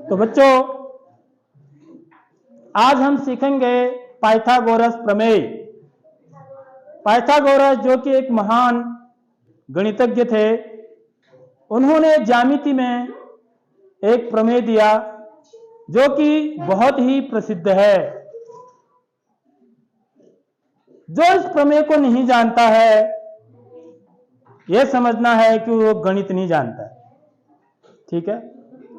तो बच्चों आज हम सीखेंगे पाइथागोरस प्रमेय। पाइथागोरस जो कि एक महान गणितज्ञ थे, उन्होंने ज्यामिति में एक प्रमेय दिया जो कि बहुत ही प्रसिद्ध है। जो इस प्रमेय को नहीं जानता है, यह समझना है कि वो गणित नहीं जानता है। ठीक है,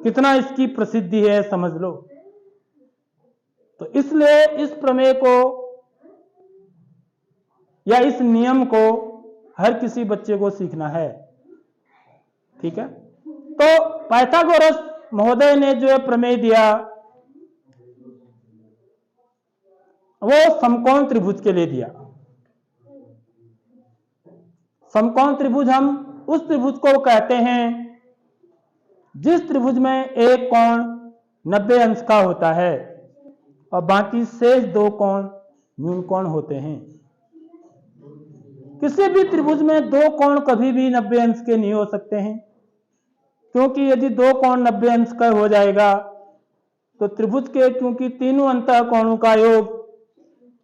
कितना इसकी प्रसिद्धि है समझ लो। तो इसलिए इस प्रमेय को या इस नियम को हर किसी बच्चे को सीखना है। ठीक है, तो पाइथागोरस महोदय ने जो प्रमेय दिया वो समकोण त्रिभुज के लिए दिया। समकोण त्रिभुज हम उस त्रिभुज को कहते हैं जिस त्रिभुज में एक कोण 90 अंश का होता है और बाकी शेष दो कोण न्यून कोण होते हैं। किसी भी त्रिभुज में दो कोण कभी भी 90 अंश के नहीं हो सकते हैं, क्योंकि यदि दो कोण 90 अंश का हो जाएगा तो त्रिभुज के, क्योंकि तीनों अंतः कोणों का योग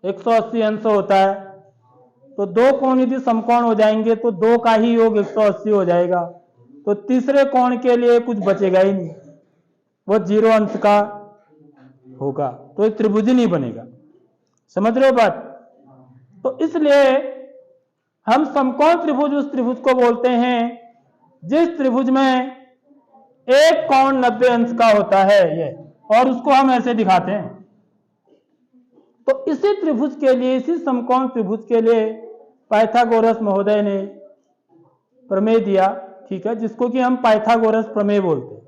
180 अंश होता है, तो दो कोण यदि समकोण हो जाएंगे तो दो का ही योग 180 हो जाएगा, तो तीसरे कोण के लिए कुछ बचेगा ही नहीं, वो 0 अंश का होगा, तो एक त्रिभुज ही नहीं बनेगा। समझ रहे हो बात? तो इसलिए हम समकोण त्रिभुज उस त्रिभुज को बोलते हैं जिस त्रिभुज में एक कोण 90 अंश का होता है ये, और उसको हम ऐसे दिखाते हैं। तो इसी त्रिभुज के लिए, इसी समकोण त्रिभुज के लिए पाइथागोरस महोदय ने प्रमेय दिया। ठीक है, जिसको कि हम पाइथागोरस प्रमेय बोलते हैं।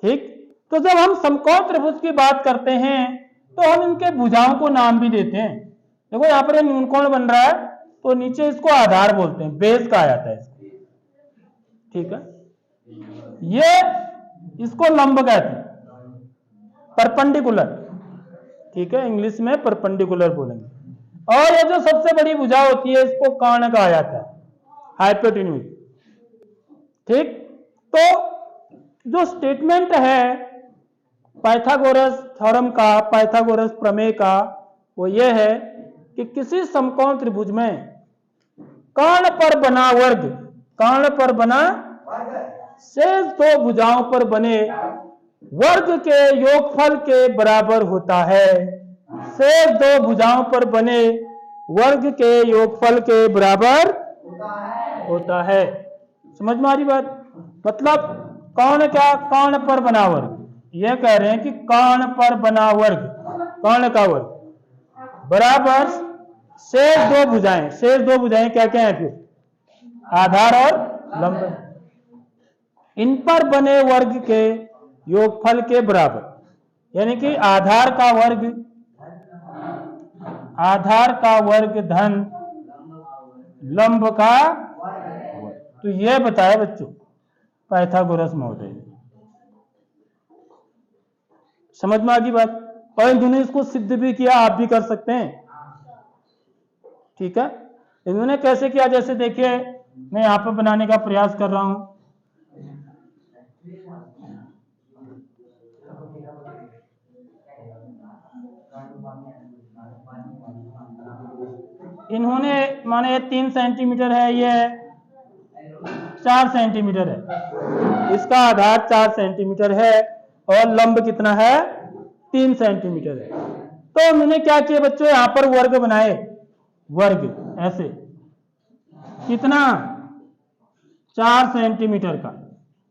ठीक, तो जब हम समकोण त्रिभुज की बात करते हैं तो हम इनके भुजाओं को नाम भी देते हैं। देखो यहां पर न्यून कोण बन रहा है तो नीचे इसको आधार बोलते हैं, बेस कहा जाता है इसको। ठीक है, ये इसको लंब कहते हैं, परपेंडिकुलर। ठीक है, इंग्लिश में परपेंडिकुलर बोलेंगे। और ये जो सबसे बड़ी भुजा होती है इसको कर्ण कहा जाता है, हाइपोटेन्यूज। ठीक, तो जो स्टेटमेंट है पाइथागोरस थ्योरम का, पाइथागोरस प्रमेय का, वो ये है कि किसी समकोण त्रिभुज में कर्ण पर बना वर्ग, कर्ण पर बना शेष दो भुजाओं पर बने वर्ग के योगफल के बराबर होता है। शेष दो भुजाओं पर बने वर्ग के योगफल के बराबर होता है। समझ में आ रही बात? मतलब कर्ण क्या? कर्ण पर बना वर्ग। यह कह रहे हैं कि कर्ण पर बना वर्ग, कर्ण का वर्ग बराबर शेष दो भुजाएं। शेष दो भुजाएं क्या क्या है फिर? आधार और लंब। इन पर बने वर्ग के योगफल के बराबर, यानी कि आधार का वर्ग धन लंब का वर्ग। तो यह बताया बच्चों पाइथागोरस महोदय ने। समझ में आ गई बात? और इन्होंने इसको सिद्ध भी किया, आप भी कर सकते हैं। ठीक है, इन्होंने कैसे किया? जैसे देखिए मैं यहां पर बनाने का प्रयास कर रहा हूं। इन्होंने माने ये 3 सेंटीमीटर है, ये 4 सेंटीमीटर है, इसका आधार 4 सेंटीमीटर है और लंब कितना है? 3 सेंटीमीटर है। तो मैंने क्या किया बच्चों, यहां पर वर्ग बनाए, वर्ग ऐसे कितना? 4 सेंटीमीटर का,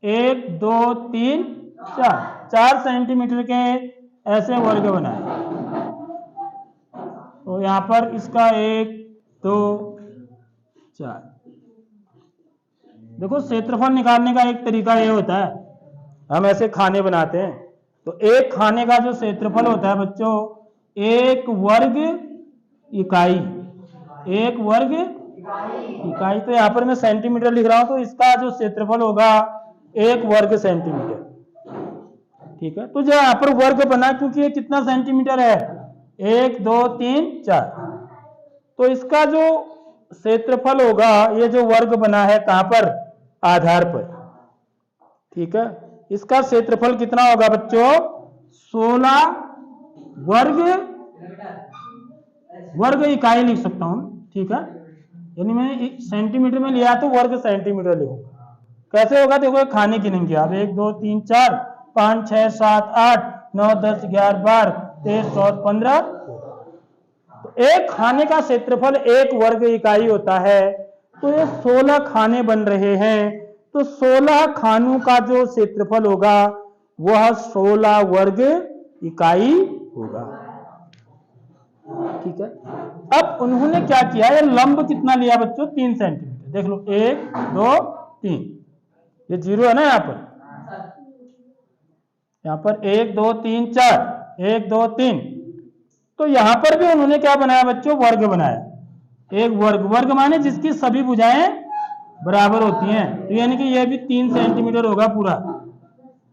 1 2 3 4 सेंटीमीटर के ऐसे वर्ग बनाए। तो यहां पर इसका 1 2 4। देखो क्षेत्रफल निकालने का एक तरीका ये होता है, हम ऐसे खाने बनाते हैं तो एक खाने का जो क्षेत्रफल होता है बच्चों, 1 वर्ग इकाई, 1 वर्ग इकाई। तो यहां पर मैं सेंटीमीटर लिख रहा हूं, तो इसका जो क्षेत्रफल होगा 1 वर्ग सेंटीमीटर। ठीक है, तो जो यहां पर वर्ग बना, क्योंकि ये कितना सेंटीमीटर है? 1 2 3 4। तो इसका जो क्षेत्रफल होगा, ये जो वर्ग बना है कहां पर, आधार पर, ठीक है, इसका क्षेत्रफल कितना होगा बच्चों, 16 वर्ग इकाई लिख सकता हूं, ठीक है, यानी मैं सेंटीमीटर में लिया तो वर्ग सेंटीमीटर लिखूंगा। कैसे होगा देखो, खाने की नहीं किया, अब 1 2 3 4 5 6 7 8 9 10 11 12 13 14 15, तो एक खाने का क्षेत्रफल 1 वर्ग इकाई होता है, तो ये 16 खाने बन रहे हैं, तो 16 खानों का जो क्षेत्रफल होगा वह 16 वर्ग इकाई होगा, ठीक है। अब उन्होंने क्या किया, ये लंब कितना लिया बच्चों, 3 सेंटीमीटर, देख लो 1 2 3, ये 0 है ना, यहाँ पर 1 2 3 4 1 2 3, तो यहां पर भी उन्होंने क्या बनाया बच्चों, वर्ग बनाया, एक वर्ग माने जिसकी सभी भुजाएं बराबर होती हैं, तो यानी कि यह भी 3 सेंटीमीटर होगा पूरा,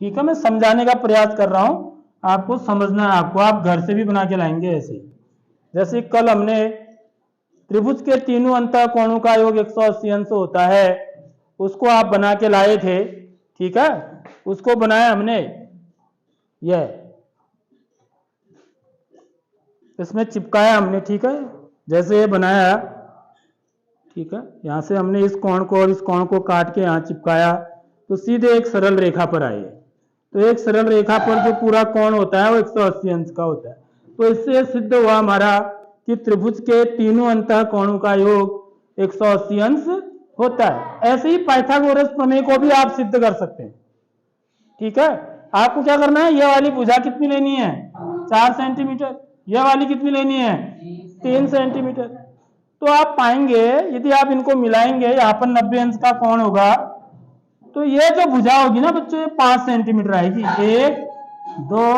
ठीक है। मैं समझाने का प्रयास कर रहा हूं, आपको समझना है, आपको आप घर से भी बना के लाएंगे ऐसे, जैसे कल हमने त्रिभुज के तीनों अंतः कोणों का योग 180 अंश होता है, उसको आप बना के लाए थे, ठीक है, उसको बनाया हमने, यह इसमें चिपकाया हमने, ठीक है, जैसे ये बनाया, ठीक है, यहां से हमने इस कोण को और इस कोण को काट के यहां चिपकाया, तो सीधे एक सरल रेखा पर आए, तो एक सरल रेखा पर जो पूरा कोण होता है वो 180 अंश का होता है, तो इससे सिद्ध हुआ हमारा कि त्रिभुज के तीनों अंतः कोणों का योग 180 अंश होता है। ऐसे ही पाइथागोरस प्रमेय को भी आप सिद्ध कर सकते हैं, ठीक है। आपको क्या करना है, यह वाली भुजा कितनी लेनी है, 4 सेंटीमीटर, यह वाली कितनी लेनी है, 3 सेंटीमीटर, तो आप पाएंगे यदि आप इनको मिलाएंगे, यहाँ पर 90 अंश का कोण होगा, तो ये जो भुजा होगी ना बच्चों, ये 5 सेंटीमीटर आएगी, 1 2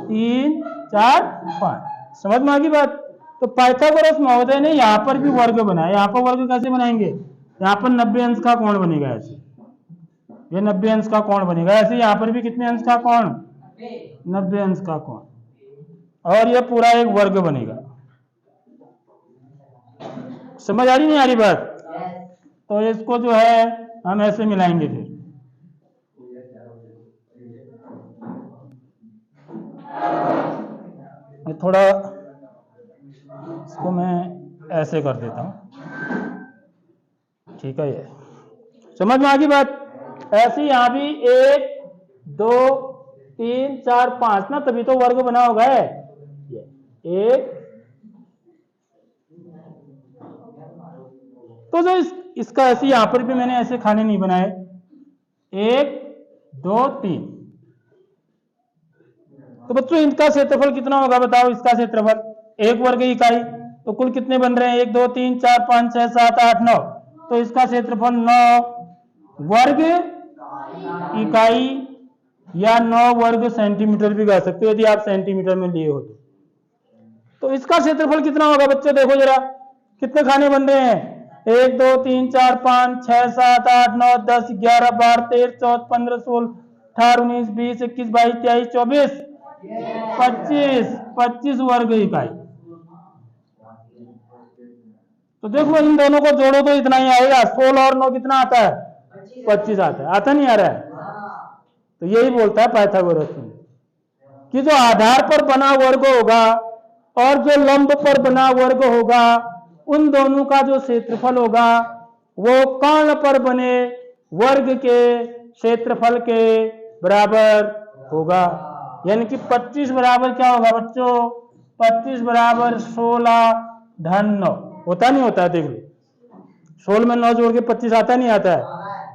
3 4 5, समझ में आ गई बात। तो पाइथागोरस महोदय ने यहाँ पर भी वर्ग बनाया, यहाँ पर वर्ग कैसे बनाएंगे, यहाँ पर 90 अंश का कोण बनेगा, ऐसे ये 90 अंश का कोण बनेगा, ऐसे यहाँ पर भी कितने अंश का कोण, 90 अंश का कोण, और ये पूरा एक वर्ग बनेगा। समझ आ रही नहीं आ रही बात, तो इसको जो है हम ऐसे मिलाएंगे, फिर थोड़ा इसको मैं ऐसे कर देता हूं, ठीक है, ये समझ में आ गई बात। ऐसे यहां भी 1 2 3 4 5 ना, तभी तो वर्ग बना होगा, एक, तो जो इसका ऐसे यहां पर भी मैंने ऐसे खाने नहीं बनाए, 1 2 3, तो बच्चों इनका क्षेत्रफल कितना होगा बताओ, इसका क्षेत्रफल 1 वर्ग इकाई, तो कुल कितने बन रहे हैं, 1 2 3 4 5 6 7 8 9, तो इसका क्षेत्रफल 9 वर्ग इकाई या 9 वर्ग सेंटीमीटर भी कह सकते हो यदि आप सेंटीमीटर में लिए हो तो इसका क्षेत्रफल कितना होगा बच्चों, देखो जरा कितने खाने बन रहे हैं, 1 2 3 4 5 6 7 8 9 10 11 12 13 14 15 16 18 19 20 21 22 23 24 25 वर्ग इकाई। तो देखो इन दोनों को जोड़ो तो इतना ही आएगा, 16 और 9 कितना आता है, 25 आता है, आता नहीं आ रहा है। तो यही बोलता है पाइथागोरस कि जो आधार पर बना वर्ग होगा और जो लंब पर बना वर्ग होगा, उन दोनों का जो क्षेत्रफल होगा वो कर्ण पर बने वर्ग के क्षेत्रफल के बराबर होगा। यानी कि 25 बराबर क्या होगा बच्चों, 25 बराबर 16 धन 9, होता नहीं होता है, देख लो 16 में 9 जोड़ के 25 आता नहीं आता है,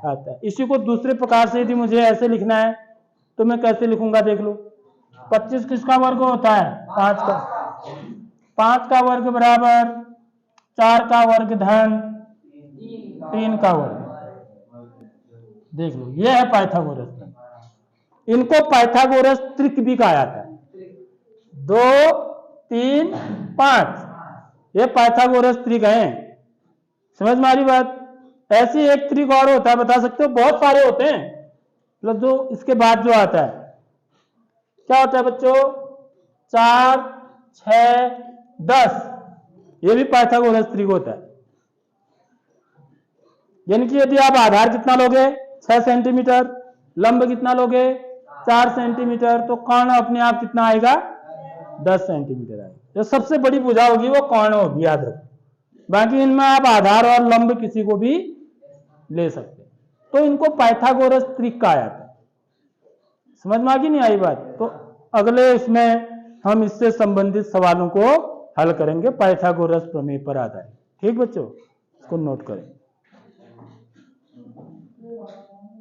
आता है। इसी को दूसरे प्रकार से यदि मुझे ऐसे लिखना है तो मैं कैसे लिखूंगा, देख लो 25 किसका वर्ग होता है, 5 का, 5 का वर्ग बराबर 4 का वर्ग धन 3 का वर्ग, देख लो ये है पाइथागोरस। इनको पाइथागोरस त्रिक भी कहा जाता है, 2 3 5, ये पाइथागोरस त्रिक है, समझ में आ रही बात। ऐसी एक त्रिक और होता है, बता सकते हो, बहुत सारे होते हैं, मतलब जो इसके बाद जो आता है क्या होता है बच्चों, 4 6 10, ये भी पाइथागोरस त्रिक होता है। यानी कि यदि आप आधार कितना लोगे 6 सेंटीमीटर, लंब कितना लोगे 4 सेंटीमीटर, तो कर्ण अपने आप कितना आएगा 10 सेंटीमीटर आएगा। जो सबसे बड़ी भुजा होगी वो कर्ण होगी, याद रखो। बाकी इनमें आप आधार और लंब किसी को भी ले सकते हैं। तो इनको पाइथागोरस ट्रिक कहा जाता है। समझ में आ गई नहीं आई बात? तो अगले इसमें हम इससे संबंधित सवालों को हल करेंगे पाइथागोरस प्रमेय पर आधारित। ठीक बच्चों, इसको नोट करें।